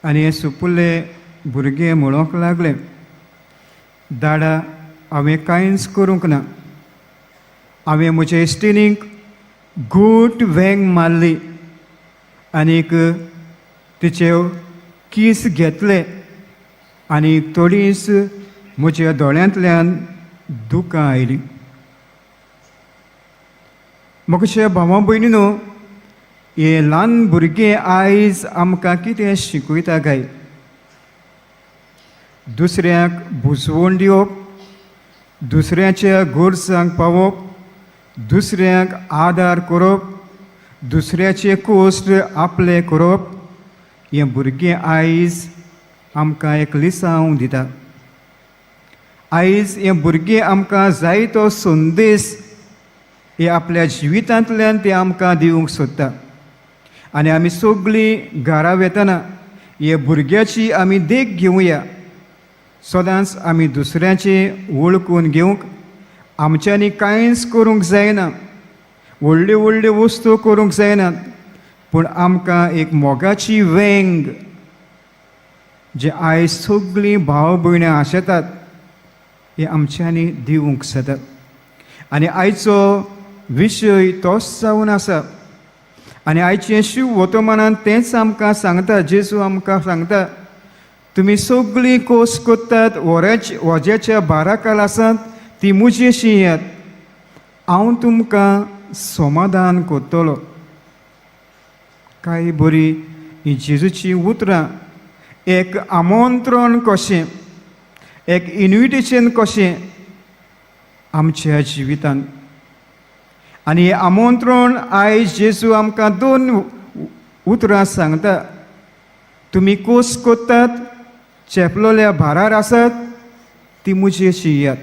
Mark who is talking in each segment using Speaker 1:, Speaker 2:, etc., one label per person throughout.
Speaker 1: आनी हे सुपुल्ले भुरगे म्हणूंक लागले, दाडा हांवें कांयच करूंक ना. हांवें म्हज्या इश्टिणीक घूट वेंग मारली आनीक तिचे कीस घेतले आनी थोडींच म्हज्या दोळ्यांतल्यान दुकां आयलीं. म्हज्या भावा भयणीनो, हे ल्हान भुरगे आयज आमकां कितें शिकयता काय? दुसऱ्याक बुजवण दिवप, दुसऱ्याच्या गरजांक पावप, दुसऱ्याक आदार करप, दुसऱ्याचे कश्ट आपले करप, हे भुरगे आयज आमकां एक लिसांव दिता. आयज हे भुरगे आमकां जायतो संदेश हे आपल्या जिवितांतल्यान ते आमकां दिवंक सोदता. आनी आमी सगळीं घरा वेतना हे भुरग्याची आमी देख घेवया. सदांच आमी दुसऱ्याचे वळखून घेवंक आमच्यांनी कांयच करूंक जायना, व्हडल्यो व्हडल्यो वस्तू करूंक जायनात, पूण आमकां एक मोगाची वेंग जे आयज सगळीं भाव भयण्या आशेतात हे आमच्यांनी दिवंक जाता. आनी आयचो विशय तोच जावन आसा. आनी आयचें शिव वर्तमानांत तेंच आमकां सांगता. जेजू आमकां सांगता, तुमी सगळीं कोस कोत्तात, वज्याच्या भाराखाल आसात, ती म्हजी शिंयात, हांव तुमकां समाधान कोत्तलो. काय बरी ही जेजूची उतरां. एक आमंत्रण कशें, एक इन्विटेशन कशें आमच्या जिवितांत. आनी हें आमंत्रण आयज जेजू आमकां 2 उतरां सांगता. तुमी कोस कोत्तात, चेपलोल्या भारार आसात, ती म्हजी शिंयात.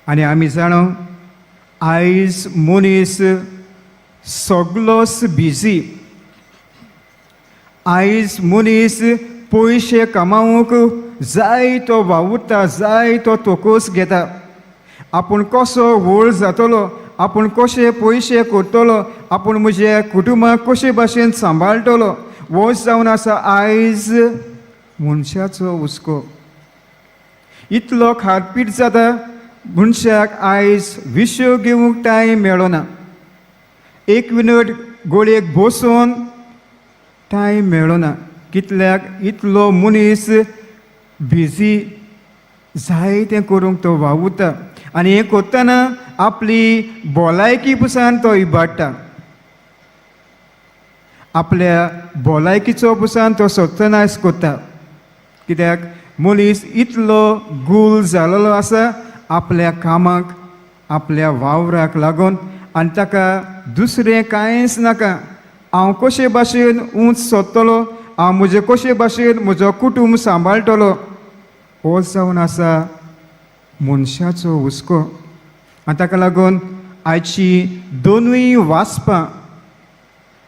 Speaker 1: आनी आमी जाणो, आयज मनीस सगळोच बिजी. आयज मनीस पयशे कमावूंक जायतो वावुरता, जायतो तोकोस घेता. आपूण कसो व्हड जातलो, आपूण कशे पयशे करतलो, आपूण म्हज्या कुटुंबाक कशे भाशेन सांबाळटलो, हो जावन आसा आयज मनशाचो हुस्को. इतलो खारपीट जाता, मनशाक आयज विशय घेवंक टायम मेळना. 1 मिनट गोळयेक बसून टायम मेळना. कितल्याक इतलो मनीस बिजी, जायतें करूंक तो वावुरता. आनी हें करतना आपली भलायकी पसून तो इबाडटा. आपल्या भलायकीचो पसून तो सत्यानाश करता. कित्याक मनीस इतलो गूल जाल्लो आसा आपल्या कामाक, आपल्या वावराक लागून, आनी ताका दुसरें कांयच नाका. हांव कशे भाशेन उंच सोदतलो, हांव म्हजे कशे भाशेन म्हजो कुटुंब सांबाळटलो, हो जावन आसा मनशाचो हुस्को. आनी ताका लागून आयची 2 वाचपां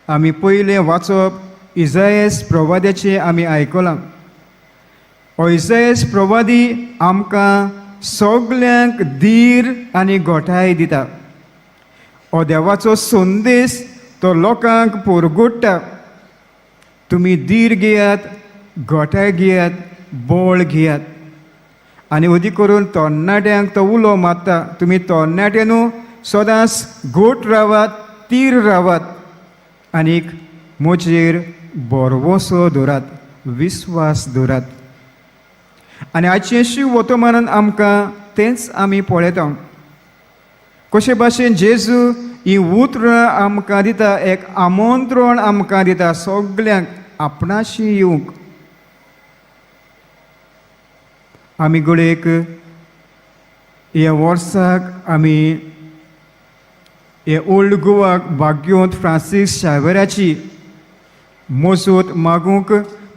Speaker 1: आमी पयलें वाचप इसायास प्रवाद्याचें आमी आयकलां. हो इसायास प्रवादी आमकां सगल्यांक धीर आनी घोटाय दिता. हो देवाचो संदेश तो लोकांक पोरगोडटा. तुमी धीर घेयात, घोटाय घेयात, बोळ घेयात. आनी अदी करून तरणाट्यांक तो उलो मारता, तुमी तरणाटे न्हू, सदांच घोट रावात, तीर रावात, आनीक म्हजेर भरवोसो दवरात, विस्वास दवरात. आनी आयचें शिव वर्तमानांत आमकां तेंच आमी पळयता. कशे भाशेन जेजू ही उतरां आमकां दिता, एक आमंत्रण आमकां दिता सगल्यांक आपणाशी येवंक. आमी गोळेक ह्या वर्साक आमी हे ओल्ड गोवाक भाग्योंत फ्रांसीस शावेराची मजत मागूंक,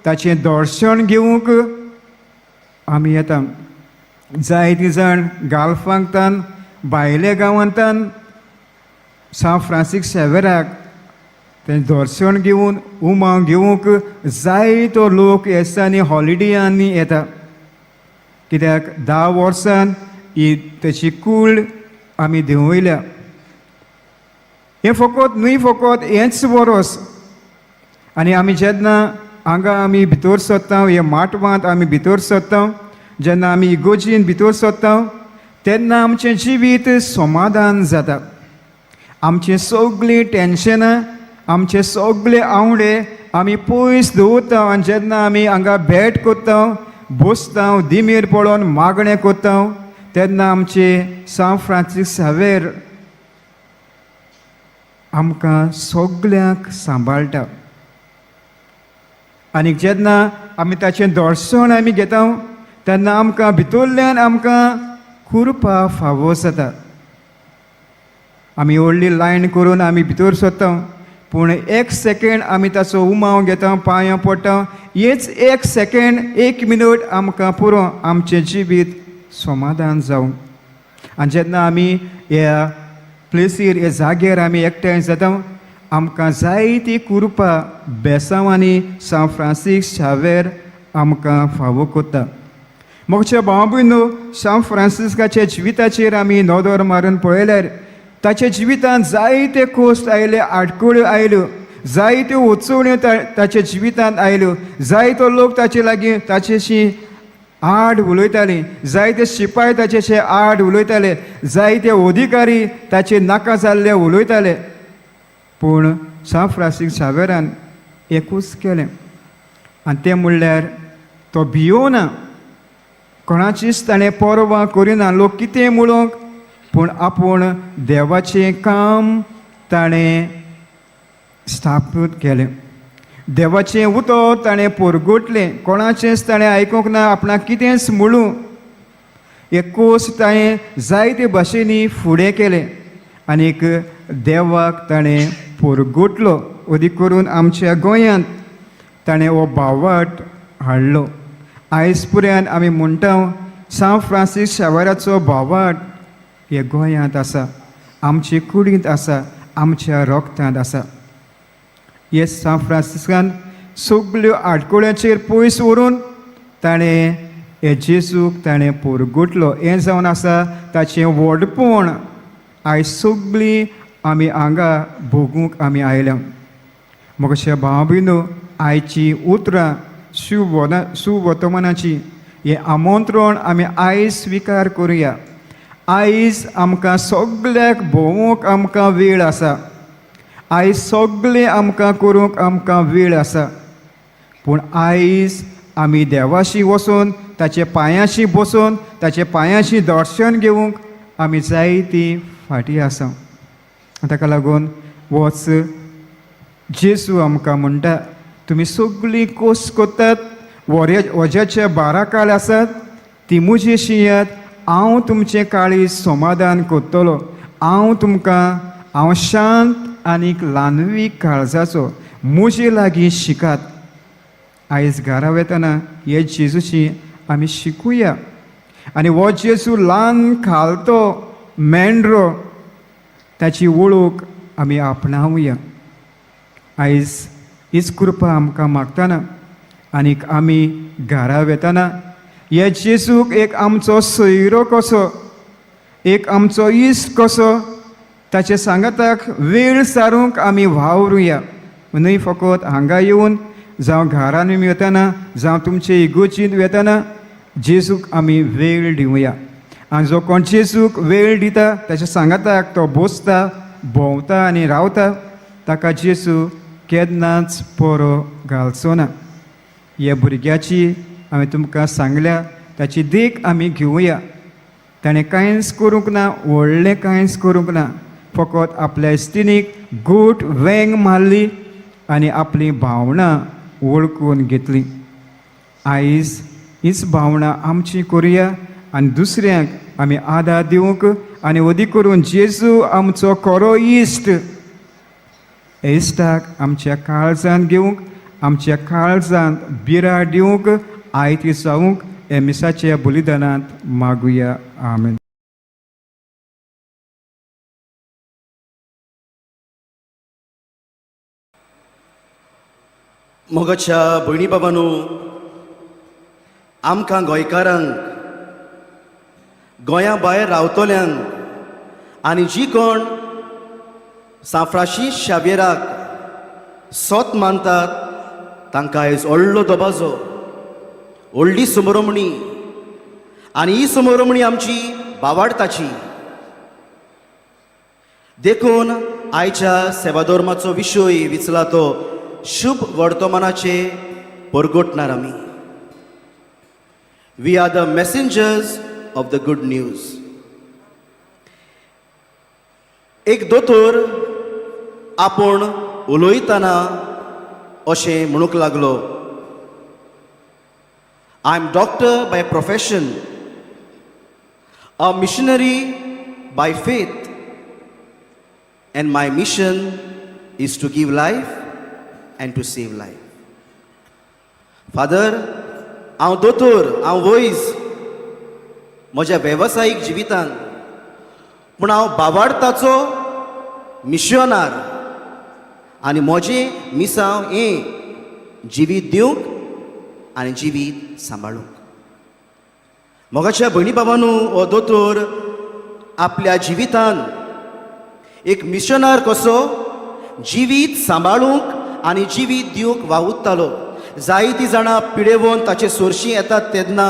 Speaker 1: ताचें दर्शन घेवंक आमी येता. जायतीं जाण गाल्फांतान, भायल्या गांवांतान सान फ्रांसीस शावेराक तें दर्शन घेवन उमां घेवंक जायतो लोक ह्या दिसांनी हॉलिडेयांनी येता. कित्याक 10 वर्सान ही तेची कूड आमी देंवयल्या. हें फकत न्हय, फकत हेंच वरस. आनी आमी जेन्ना हांगा आमी भितर सरता, हे माटवांत आमी भितर सरता, जेन्ना आमी इगोजीन भितर सरता तेन्ना आमचें जिवीत समाधान जाता. आमचें सगळीं टेन्शनां, आमचे सगळे आवडे आमी पयस दवरता. आनी जेन्ना आमी हांगा भेट करता, बसता, दिमेर पडोवन मागणें करता, तेन्ना आमचे सांत फ्रांसीस सावेर आमकां सगळ्यांक सांबाळटा. आनी जेन्ना आमी ताचें दर्शन आमी घेता तेन्ना आमकां भितरल्यान आमकां कृपा फावो जाता. आमी व्हडली लायन करून आमी भितर सरता, पूण एक सेकंड आमी ताचो उमाव घेता, पांयां पडटा, हेच एक सेकंड, एक मिनट आमकां पुरो आमचें जिवीत समाधान जावं. आनी जेन्ना आमी ह्या प्लेसीर, ह्या जाग्यार आमी एकठांय जाता, आमकां जायती कृपा बेसांवांनी सांत फ्रांसीस शावेर आमकां फावो करता. मोगच्या भाव भयणो, सांत फ्रांसिसाच्या जिविताचेर आमी नदर मारून पळयल्यार ताच्या जिवितांत जायते कोश्ट आयले, आडखळ्यो आयल्यो, जायत्यो वचोवण्यो ताच्या जिवितांत आयल्यो, जायतो लोक ताचे लागीं ताचेशी आड उलयतालीं, जायते शिपाय ताचेशे आड उलयताले, जायते अधिकारी ताचे नाका जाल्ले उलयताले. पूण सांत फ्रांसीस शावेरान एकूच केलें, आनी तें म्हणल्यार तो भियोना, कोणाचीच ताणें परवा करिना लोक कितें म्हणूंक, पूण आपूण देवाचें काम ताणें स्थापीत केलें. देवाचें उतर ताणें परगटलें, कोणाचेंच ताणें आयकूंक ना, आपणाक कितेंच म्हणूं. एकूच ताणें जायते भाशेनी फुडें केलें आनीक देवाक ताणें परगटलो. अदीक करून आमच्या गोंयांत ताणें हो भावार्थ हाडलो. आयज पर्यंत आमी म्हणटा सांत फ्रांसीस शावेराचो भावार्थ हे गोंयांत आसा, आमचे कुडींत आसा, आमच्या रोगतांत आसा. हे सांत फ्रांसिसान सगळ्यो आडखळ्यांचेर पयस व्हरून ताणें हे जेजूक ताणें परगटलो. हें जावन आसा ताचें व्हडपण आयज सगळीं आमी हांगा भोगूंक आमी आयल्या. मोगशे भाव भयणो, आयची उतरां सुवर्तमानाची हें आमंत्रण आमी आयज स्विकार करुया. आयज आमकां सगळ्याक भोवूंक आमकां वेळ आसा, आयज सगळें आमकां करूंक आमकां वेळ आसा. पूण आयज आमी देवाशी वचून, ताच्या पांयाशी बसून, ताच्या पांयाशी दर्शन घेवंक आमी जायतीं फाटीं आसा. ताका लागून वच जेजू आमकां म्हणटा, तुमी सगळीं कोस कोत्तात, वज्याचे बारा काळ आसात, ती म्हजेशी येयात, हांव तुमचें काळीज समाधान करतलो. हांव शांत आनीक ल्हानवी काळजाचो, म्हजे लागीं शिकात. आयज घरा वेतना हे जेजूची आमी शिकुया आनी हो जेजू ल्हान खालतो मेंढरो ताची वळख आमी आपणावया. आयज हीच कृपा आमकां मागतना आनीक आमी घरा वेतना हे जेजूक एक आमचो सोयरो कसो, एक आमचो इश्ट कसो, ताचे सांगाताक वेळ सारूंक आमी वावरुया. न्हय फकत हांगा येवन, जावं घरान वतना, जावं तुमचे इगोजीन वतना जेजूक आमी वेळ दिवया. आनी जो कोण जेजूक वेळ दिता, ताच्या सांगाताक तो बसता, भोंवता आनी रावता, ताका जेजू केन्नाच परो घालचो ना. हे भुरग्याची हांवें तुमकां सांगल्या, ताची देख आमी घेवया. ताणें कांयच करूंक ना, व्हडलें कांयच करूंक ना, फकत आपल्या इश्टिणीक घोट वेंग मारली आनी आपली भावना वळखून घेतली. आयज हीच भावना आमची करुया आनी दुसऱ्यांक आमी आदार दिवंक आनी अदीक करून जेजू आमचो खरो इश्ट, हे इश्टाक आमच्या काळजांत घेवंक, आमच्या काळजांत बिराड दिवंक, आयती जावंक हे मिसाच्या बलिदानांत मागुया. आमेन.
Speaker 2: मोगाच्या भयणी बाबांनो, आमकां गोंयकारांक, गोंया भायर रावतल्यांक आनी जी कोण सांत फ्रांसीस शावेराक सोत मानतात तांकां आयज व्हडलो दबाजो, व्हडली समरमणी, आनी ही समरमणी आमची भावार्थाची. देखून आयच्या सेवाधर्माचो विशय विचला तो शुभ वर्तमानाचे परगोटणार आमी. We are the messengers of the good news. एक दोतोर आपूण उलयतना अशें म्हणूंक लागलो, I am doctor by profession, a missionary by faith, and my mission is to give life and to save life. Father, हांव दोतोर, हांव वैज म्हज्या वेवसायीक जिवितांत, पूण हांव भावार्थाचो मिशनार, आनी म्हजें मिसांव हें जिवीत दिवंक आनी जिवीत सांबाळूंक. मोगाच्या भयणी भावांनो, हो दोतोर आपल्या जिवितांत एक मिशनार कसो जिवीत सांबाळूंक आनी जिवीत दिवंक वावुरतालो. जायतीं जाणां पिडेवोन ताचे सोरशीं येतात तेन्ना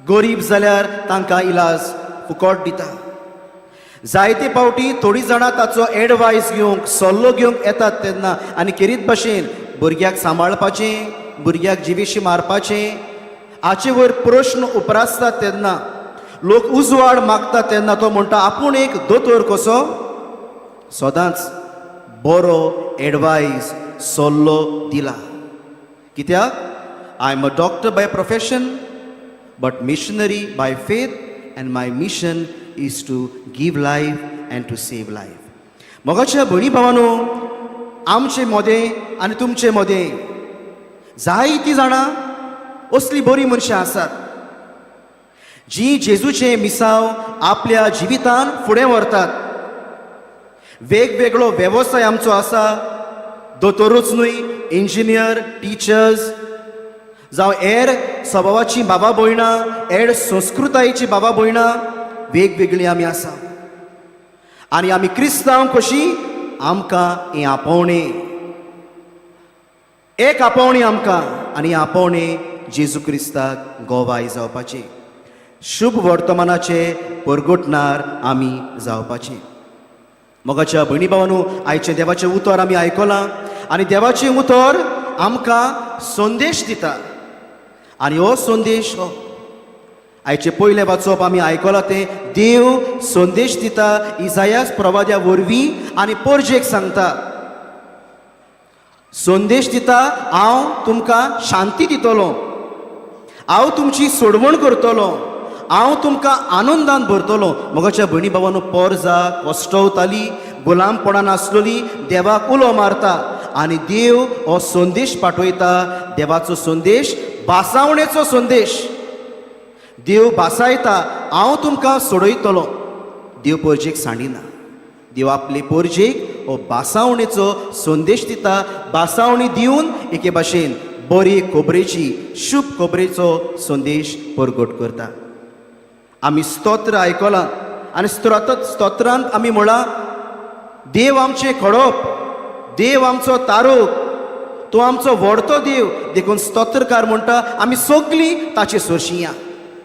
Speaker 2: गरीब जाल्यार तांकां इलाज फुकट दिता. जायते फावटी थोडीं जाणां ताचो एडवायस घेवंक, सल्लो घेवंक येतात तेन्ना, आनी खेरीत भाशेन भुरग्याक सांबाळपाचें, भुरग्याक जिवेशी मारपाचें हाचे वयर प्रश्न उपरासतात तेन्ना, लोक उजवाड मागतात तेन्ना तो म्हणटा आपूण एक दोतोर कसो सदांच बरो एडवायस, सल्लो दिला. कित्याक? I am a doctor by profession but missionary by faith, and my mission is to give life and to save life. मोगाच्या भयणी भावांनो, आमचे मदें आनी तुमचे मदें जायतीं जाणां असलीं बरीं मनशां आसात जीं जेजूचे मिसांव आपल्या जिवितांत फुडें व्हरतात. वेगवेगळो वेवसाय आमचो आसा, दोतोरूच न्हय, इंजिनियर, टिचर्स जावं हेर स्वभावाचीं बाबा भयणां, हेर संस्कृतायेचीं बाबा भयणां वेगवेगळीं आमी आसा. आनी आमी क्रिस्तांव कशीं, आमकां हें आपोवणें, एक आपोवणें आमकां, आनी आपोवणें जेजू क्रिस्ताक गोवाय जावपाचें. शुभ वर्तमानाचे परगोटणार आमी जावपाचें. मोगाच्या भयणी भावांनो, आयचें देवाचें उतर आमी आयकलां, आनी देवाचें उतर आमकां संदेश दिता. आनी हो संदेश हो आयचे पयले वाचप आमी आयकलां तें देव संदेश दिता इसायास प्रवाद्या वरवीं आनी पोरजेक सांगता. संदेश दिता, हांव तुमकां शांती दितलो, हांव तुमची सोडवण करतलो, हांव तुमकां आनंदान भरतलो. मोगाच्या भयणी भावांनो, पोरजा कश्टवतालीं, गुलामपणान आसलोलीं, देवाक उलो मारता, आनी देव हो संदेश पाठयता. देवाचो संदेश भासावणेचो संदेश. देव भासायता, हांव तुमकां सोडयतलो. देव पोरजेक सांडिना. देव आपले पोरजेक हो भासावणेचो संदेश दिता. भासावणी दिवन एके भाशेन बरी खोबरेची, शुभ खोबरेचो संदेश परगट करता. आमी स्तोत्र आयकलां, आनी स्तोत्रांत आमी म्हणलां, देव आमचें खडप, देव आमचो तारूक, तो आमचो व्हडतो देव. देखून स्तोत्रकार म्हणटा आमी सगळीं ताचे सोरशीं या,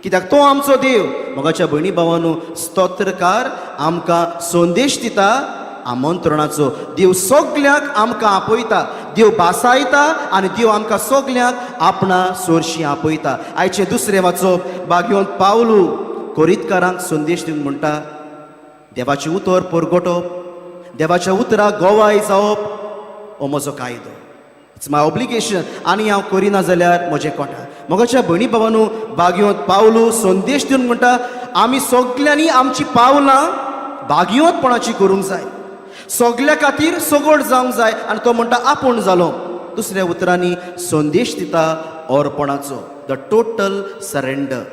Speaker 2: कित्याक तो आमचो देव. मोगाच्या भयणी भावांनो, स्तोत्रकार आमकां संदेश दिता आमंत्रणाचो. देव सगल्यांक आमकां आपयता, देव भासायता, आनी देव आमकां सगल्यांक आपणा सोरशीं आपयता. आयचें दुसरें वाचप, भाग्योन पावलू कोरीतकारांक संदेश दिवन म्हणटा, देवाचें उतर परगटप, देवाच्या उतराक गोवाय जावप हो म्हजो कायदो. It's my obligation. आनी हांव करिना जाल्यार म्हजें कोटा. मोगाच्या भयणी भावांनो, भाग्योत पावलू संदेश दिवन म्हणटा, आमी सगल्यांनी आमची पावलां भाग्योतपणाची करूंक जाय, सगल्या खातीर सगोड जावंक जाय. आनी तो म्हणटा आपूण जालो. दुसऱ्या उतरांनी संदेश दिता ओरपणाचो, the total surrender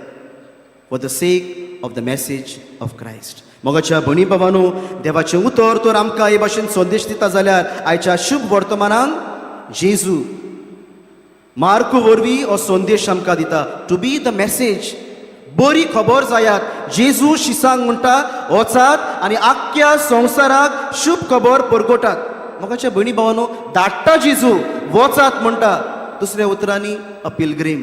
Speaker 2: for the sake of the message of Christ. मोगाच्या भयणी भावांनो, देवाचें उतर तर आमकां हे भाशेन संदेश दिता जाल्यार आयच्या शुभ वर्तमानान जेजू मार्कू वरवीं हो संदेश आमकां दिता. टू बी द मेसेज, बरी खबर जायात. जेजू शिसांक म्हणटा, वचात आनी आख्ख्या संवसाराक शुभ खबर परगटात. मोगाच्या भयणी भावानो, धाडटा जेजू, वचात म्हणटा. दुसऱ्या उतरांनी अ पिलग्रीम,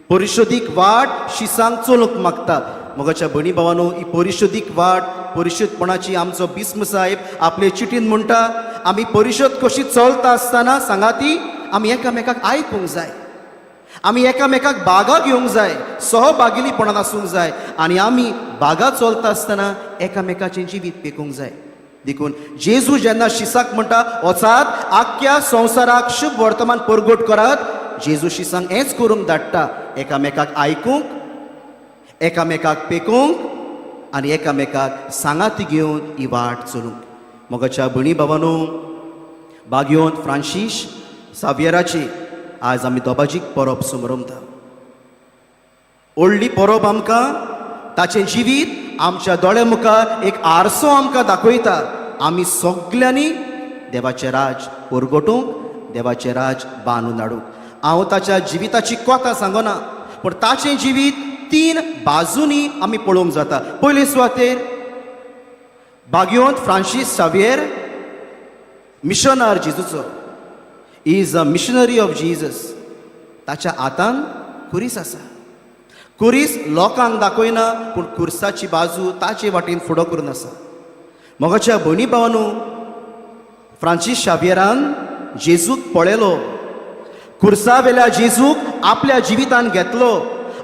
Speaker 2: परिशोधीक वाट शिसांक चलोवंक मागता. मोगाच्या भयणी भावानो, ही परिशोधीक वाट, परिशोधपणाची आमचो बिस्म साहेब आपले चिठीन म्हणटा, आमी परिशोध कशी चलता आसतना सांगाती आमी एकामेकाक आयकूंक जाय, आमी एकामेकाक बागा घेवंक जाय, सहभागिलीपणान आसूंक जाय, आनी आमी बागा चलता आसतना एकामेकाचें जिवीत पेकूंक जाय. देखून जेजू जेन्ना शिसाक म्हणटा वचात, आख्ख्या संवसाराक शुभ वर्तमान परगट करात, जेजू शिसांक हेंच करूंक धाडटा, एकामेकाक आयकूंक, एकामेकाक पेकूंक आनी एकामेकाक सांगाती घेवन ही वाट चलूंक. मोगाच्या भयणी भावानो, बागयोंत फ्रांसीस सावियराची आज आमी दोबाजीक परब समरमता. व्हडली परब आमकां ताचें जिवीत आमच्या दोळे मुखार एक आरसो आमकां दाखयता. आमी सगल्यांनी देवाचें राज परगटूंक, देवाचें राज बांदून हाडूंक. हांव ताच्या जिविताची कथा सांगना, पूण ताचें जिवीत 3 बाजूंनी आमी पळोवंक जाता. पयले सुवातेर बागयोंत फ्रांसीस सावियर मिशनर जेजूचो, is a missionary of Jesus. ताच्या हातान कुरीस आसा. कुरीस लोकांक दाखयना, पूण कुर्साची बाजू ताचे वाटेन फुडो करून आसा. मोगाच्या भयणी भावानो, फ्रांसीस शावियरान जेजूक पळयलो, कुर्सा वेल्या जेजूक आपल्या जिवितान घेतलो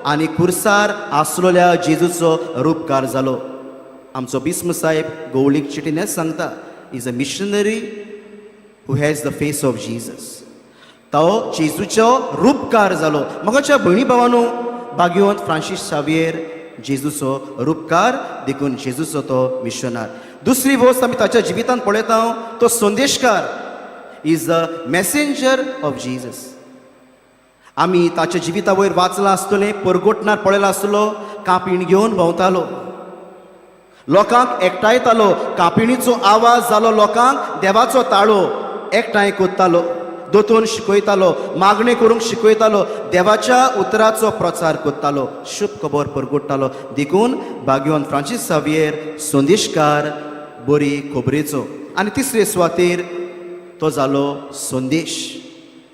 Speaker 2: आनी कुर्सार आसलोल्या जेजूचो रूपकार जालो. आमचो बिस्म साहेब गवळीक चिठीन हेंच सांगता, is a missionary who has the face of Jesus. तो जेजूचो रूपकार जालो. मोगाच्या भयणी भावानो, बागयोंत फ्रांसीस शावियर जेजूचो रूपकार, देखून जेजूचो तो मिशनर. दुसरी वस्त आमी ताच्या जिवितान पळयता, तो संदेशकार, is a messenger of Jesus. आमी ताच्या जिविता वयर वाचलां आसतलें, परगटणार पळयला आसतलो, कापीण घेवन भोंवतालो, लोकांक एकठांयतालो, कापिणीचो आवाज जालो लोकांक देवाचो ताळो, एकठांय कोत्तालो, दोतोन शिकयतालो, मागणी करूंक शिकयतालो, देवाच्या उतराचो प्रचार कोत्तालो, शुभ खबर परगटतालो. देखून बागयोंत फ्रांसीस सावियर संदेशकार बरी खबरेचो. आनी तिसरे सुवातेर तो जालो संदेश,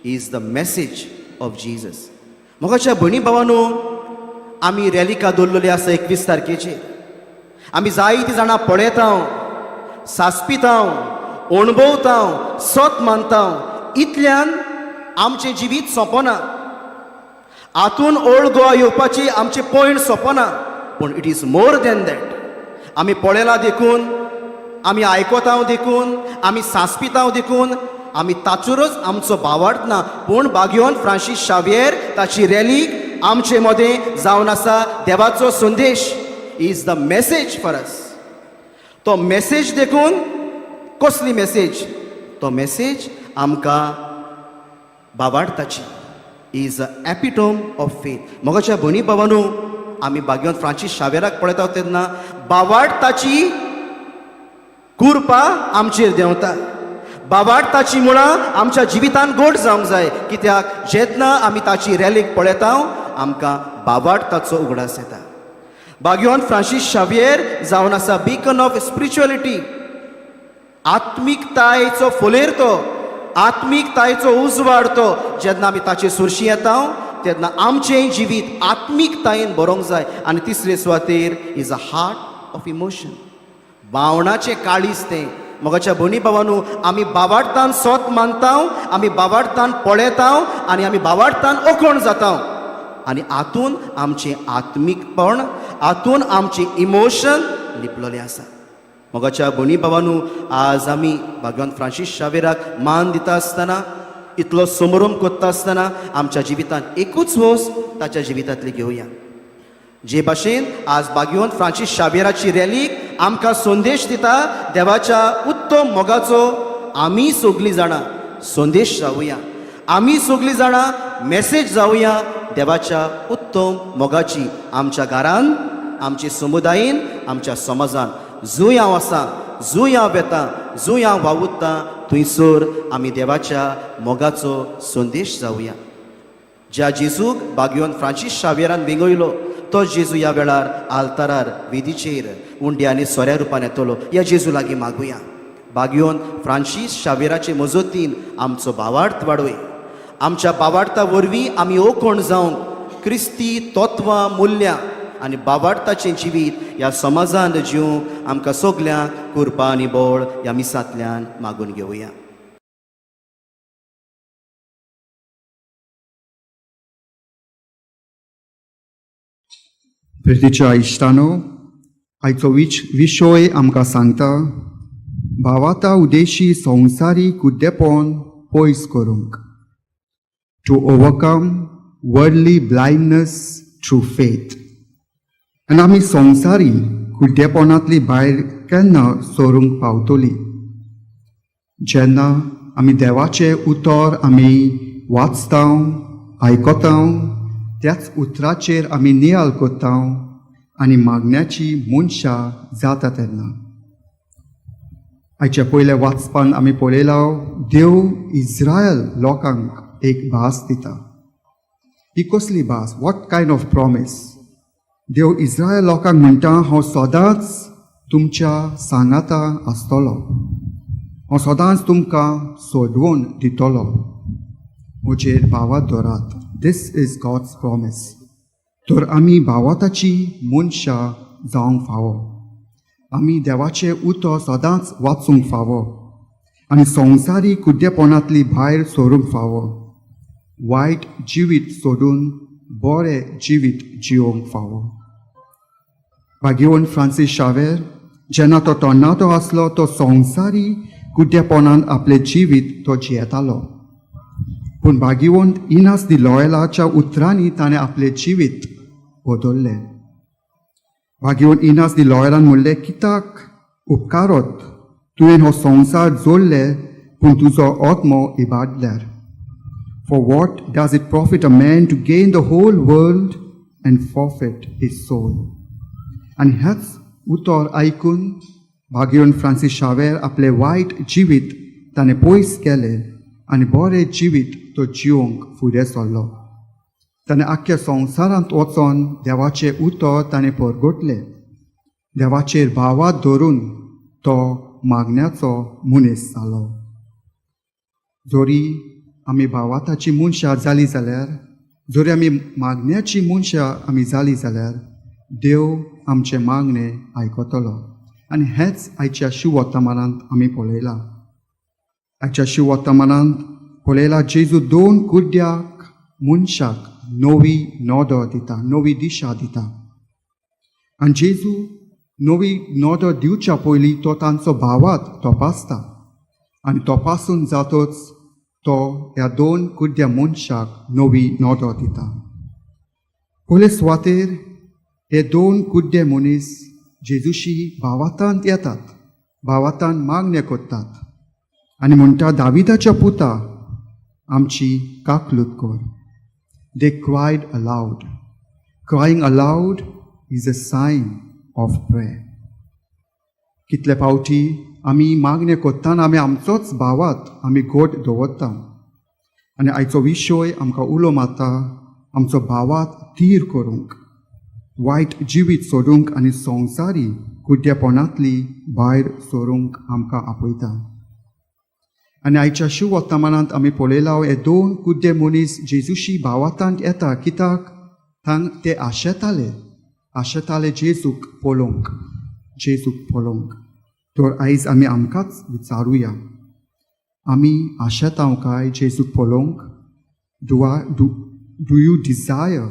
Speaker 2: is the message of Jesus. मोगाच्या भयणी भावानो, आमी रॅलिका दवरलेली आसा 21 तारखेचेर. आमी जायतीं जाणां पळयता, सासपिता, अणभवता, सत मानता. इतल्यान आमचें जिवीत सोंपना. हातून ओल्ड गोवा येवपाची आमचें पॉयंट सोंपना, पूण it is more than that. आमी पळयलां देखून, आमी आयकता देखून, आमी सांसपिता देखून, आमी ताचेरच आमचो भावार्थ ना. पूण बागयोंत फ्रांसीस शावियर ताची रॅलीक आमचे मदें जावन आसा. देवाचो संदेश is the message for us. तो मेसेज देखून कसली मेसेज? तो मेसेज आमकां भावार्थाची, is a epitome of faith. मोगाच्या भयणी भावानो, आमी बागयोंत फ्रांसीस शावियराक पळयता तेन्ना भावार्थाची कुरपा आमचेर देंवता. भावार्थाची मुळां आमच्या जिवितान गोड जावंक जाय. कित्याक जेन्ना आमी ताची रॅलीक पळयता, आमकां भावार्थाचो उगडास येता. बागयोंत फ्रांसीस शावियर जावन आसा बीकन ऑफ स्पिरिच्युअलिटी. आत्मीकतायेचो फोलेर तो, आत्मीकतायेचो उजवाड तो. जेन्ना आमी ताचे सुरशी येता, तेन्ना आमचें जिवीत आत्मीकतायेन बरोंक जाय. आनी तिसरे सुवातेर is a heart of emotion. भावनाचें काळीज तें. मोगाच्या भयणी भावानो, आमी भावार्थान सोत मानता, आमी भावार्थान पळयता आनी आमी भावार्थान ओखण जाता. आनी हातून आमचें आत्मीकपण, हातून आमचें इमोशन लिपलोलें आसा. मोगाच्या भयणी भावानो, आज आमी बागयोंत फ्रांसीस शावियराक मान दिता आसतना, इतलो समारंभ करता आसतना, आमच्या जिवितान एकूच वस्त ताच्या जिवितांतली घेवया. जे भाशेन आज बागयोंत फ्रांसीस शावियराची रॅलीक आमकां संदेश दिता देवाच्या उत्तम मोगाचो. आमी सगलीं जाणां संदेश जावया, आमी सगलीं जाणां मेसेज जावया देवाच्या उत्तम मोगाची. आमच्या घरान, आमच्या समुदायेन, आमच्या समाजान जूय हांव आसा, जूय हांव येता, जूय हांव वावुरता, थंयसर आमी देवाच्या मोगाचो संदेश जावया. ज्या जेजूक बागयोंत फ्रांसीस शावियरान विंगयलो, तो जेजू ह्या वेळार आल्तारार वेदीचेर उंड्या आनी सोऱ्या रुपान येतलो. ह्या जेजू लागीं मागुया. भाग्योन फ्रांसीस शावेराचे मजतीन आमचो भावार्थ वाडोय. आमच्या भावार्था वरवीं आमी ओकोण जावन क्रिस्ती तत्वां मुल्यां आनी भावार्थाचें जिवीत ह्या समाजांत जिवंक आमकां सगल्यांक कृपा आनी बळ ह्या मिसांतल्यान मागून घेवया.
Speaker 3: प्रितीच्या इश्टानो, आयचो विशय आमकां सांगता भावाता उदेशी संवसारी कुद्देपण पयस करूंक. To overcome worldly blindness through faith. आनी आमी संवसारी कुद्देपणांतली भायर केन्ना सोरूंक पावतली? जेन्ना आमी देवाचें उतर आमी वाचता, आयकता, त्याच उतराचेर आमी नियाळ करता आनी मागण्याची मनशां जाता तेन्ना. आयच्या पयल्या वाचपान आमी पळयलां देव इस्रायल लोकांक एक भास दिता. ही कसली भास? What kind of promise? देव इस्रायल लोकांक म्हणटा, हांव सदांच तुमच्या सांगाता आसतलो, हांव सदांच तुमकां सोडवून दितलो, म्हजेर भावात धरात. दिस इज गॉड्स प्रॉमीस. तर आमी भावाताची मनशां जावंक फावो. आमी देवाचें उतर सदांच वाचूंक फावो आनी संवसारी कुद्देपणांतली भायर सोरूंक फावो. वायट जिवीत सोडून बरें जिवीत जिवंक फावो. भाग्यवन फ्रांसीस शावेर जेन्ना तो तरणाटो आसलो तो संवसारी कुद्देपणांत आपलें जिवीत तो जियेतालो. पूण भाग्यवंत इनास दी लॉयलाच्या उतरांनी ताणें आपलें जिवीत बदल्लें. भाग्यवंत इनास दी लॉयलान म्हणलें, कित्याक उपकारत तुवें हो संवसार जोडले पूण तुजो आत्मो इबाडल्यार? For what does it profit a man to gain the whole world and forfeit his soul? आनी हेच उतर आयकून भाग्यवंत फ्रांसीस शावेर आपलें वायट जिवीत ताणें पयस केलें आनी बरें जिवीत तो जिवंक फुडें सरलो. ताणें आख्ख्या संवसारांत वचोन देवाचें उतर ताणें परगटलें. देवाचेर भावात धरून तो मागण्याचो मनीस जालो. जोरी आमी भावाताची मनशां जालीं जाल्यार, जोरी आमी मागण्याची मनशां आमी जालीं जाल्यार देव आमचें मागणें आयकतलो. आनी हेंच आयच्या शिववर्तमानांत आमी पळयलां. आयच्या शिववर्तमानांत पळयलां जेजू 2 कुड्ड्याक मनशाक नवी नोदर दिता, नवी दिशा दिता. आनी जेजू नवी नोदर दिवच्या पयलीं तो तांचो भावात तपासता आनी तपासून जातच तो ह्या 2 कुड्ड्या मनशाक नवी नोदर दिता. पयले सुवातेर हे 2 कुड्डे मनीस जेजूशी भावातांत येतात, भावातांत मागणें करतात आनी म्हणटा, दाविदाच्या पुता आमची काकलूत कर. They cried aloud. Crying aloud is a sign of prayer. कितले फावटी आमी मागणें करतना आमी आमचोच भावात आमी गोट दवरता आनी आयचो विशय आमकां उलो मारता आमचो भावात थीर करूंक, वायट जिवीत सोडूंक आनी संवसारी कुड्डेपणांतली भायर सोरूंक आमकां आपयता. आनी आयच्या शिववर्तमानांत आमी पळयलां हे 2 कुड्डे मनीस जेजूशी भावातांत येता. कित्याक ते आशेताले जेजूक पळोवंक. तर आयज आमी आमकांच विचारुया, आमी आशेतांव काय जेजूक पळोवंक? Do you desire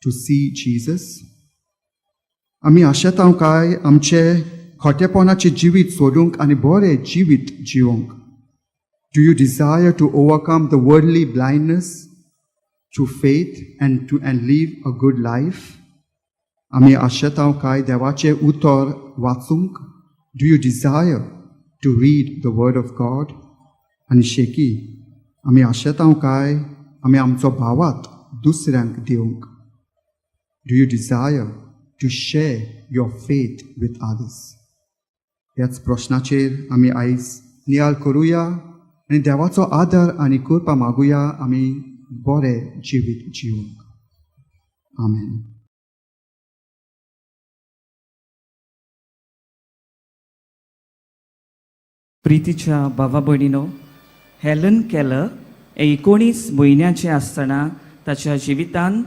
Speaker 3: to see Jesus? आमी आशेतांव काय आमचे खोटेपणाचें जिवीत सोडूंक आनी बरें जिवीत जिवंक? Do you desire to overcome the worldly blindness through faith and live a good life? आमी आशेतांव काय देवाचें उतर वाचूंक? Do you desire to read the word of God? आनी शेकी आमी आशेतांव काय आमी आमचो भावात दुसऱ्यांक दिवंक? Do you desire to share your faith with others? ह्याच प्रश्नाचेर आमी आयज नियाळ करुया आनी देवाचो आदर आनी कृपा मागुया आमी बरें जिवीत जिवंक. आमेन.
Speaker 4: प्रितीच्या भावा भयणीनो, हेलन केलर हे 19 म्हयन्याचे आसतना ताच्या जिवितांत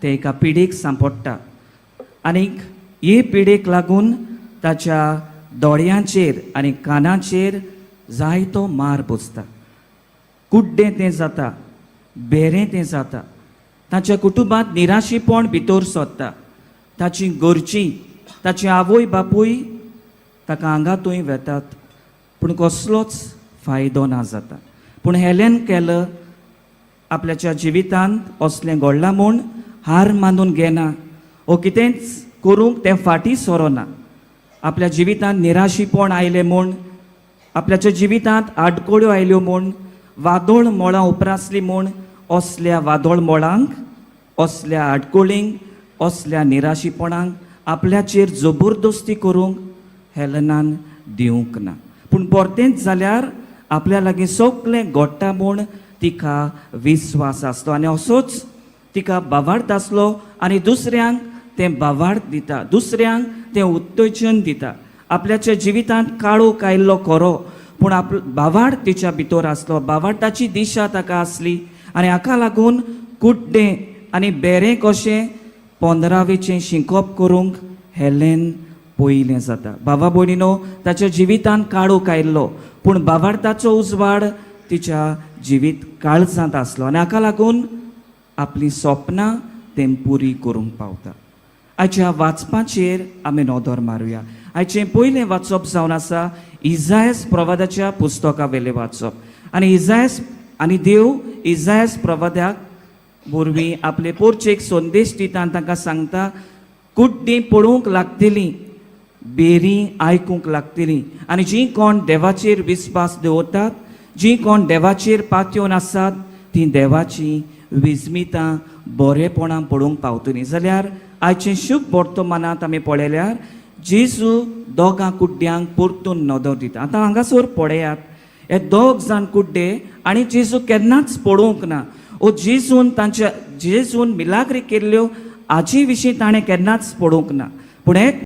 Speaker 4: ते एका पिडेक सांपडटा आनीक हे पिडेक लागून ताच्या दोळ्यांचेर आनी कानाचेर जायतो मार बसता. कुड्डें तें जाता, बेरें तें जाता. ताच्या कुटुंबांत निराशीपण भितर सोदता. ताची घरचीं, ताची आवय बापूय ताका आंगातूय वेतात, पूण कसलोच फायदो ना जाता. पूण हेलेन केलर आपल्याच्या जिवितांत असलें घडलां म्हूण हार मानून घेना, वो कितेंच करूंक तें फाटीं सरोना. आपल्या जिवितांत निराशीपण आयलें म्हूण, आपल्याच्या जिवितांत आडकोळ्यो आयल्यो म्हूण, वादोळ मोळां उपरासलीं म्हूण असल्या वादोळ मोळांक, असल्या आडकोळींक, असल्या निराशीपणांक आपल्याचेर जबरदस्ती करूंक हेलनान दिवंक ना. पूण परतेंच जाल्यार आपल्या लागीं सगळें घडटा म्हूण तिका विस्वास आसलो आनी असोच तिका बावार्थ आसलो आनी दुसऱ्यांक तें बावार्थ दिता, दुसऱ्यांक तें उत्तेजन दिता. आपल्याच्या जिवितांत काळोख आयिल्लो खरो, पूण बावार्थ तिच्या भितर आसलो, बावार्थाची दिशा ताका आसली आनी हाका लागून कुड्डें आनी बेरें कशें 15वेचें शिंकप करूंक हेलेन पयलें जाता. भावा भयणीनो, ताच्या जिवितांत काळोख आयिल्लो, पूण बावार्थाचो उजवाड तिच्या जिवीत काळजांत आसलो आनी हाका लागून आपली स्वप्नां तें पुरी करूंक पावता. आयच्या वाचपाचेर आमी नदर मारुया. आयचें पयलें वाचप जावन आसा इजायास प्रवादाच्या पुस्तका वेलें वाचप. आनी इजायास आनी देव इजायास प्रवाद्याक वरवीं आपले पोरचेक संदेश दिता आनी तांकां सांगता, कुड्डीं पळोवंक लागतलीं, बेरीं आयकूंक लागतलीं आनी जीं कोण देवाचेर विस्वास दवरतात, जीं कोण देवाचेर पातयेवन आसात, तीं देवाची विस्मितां बरेपणां पळोवंक पावतलीं. जाल्यार आयचे शुभ वर्तमानांत आमी पळयल्यार जेजू दोगां कुड्ड्यांक परतून नदर दिता. आतां हांगासर पळयात, हे दोग जाण कुड्डे आनी जेजू केन्नाच पळोवंक ना. ओ जेजून मिलाग्री केल्ल्यो आजी विशीं ताणें केन्नाच पळोवंक ना. पूण एक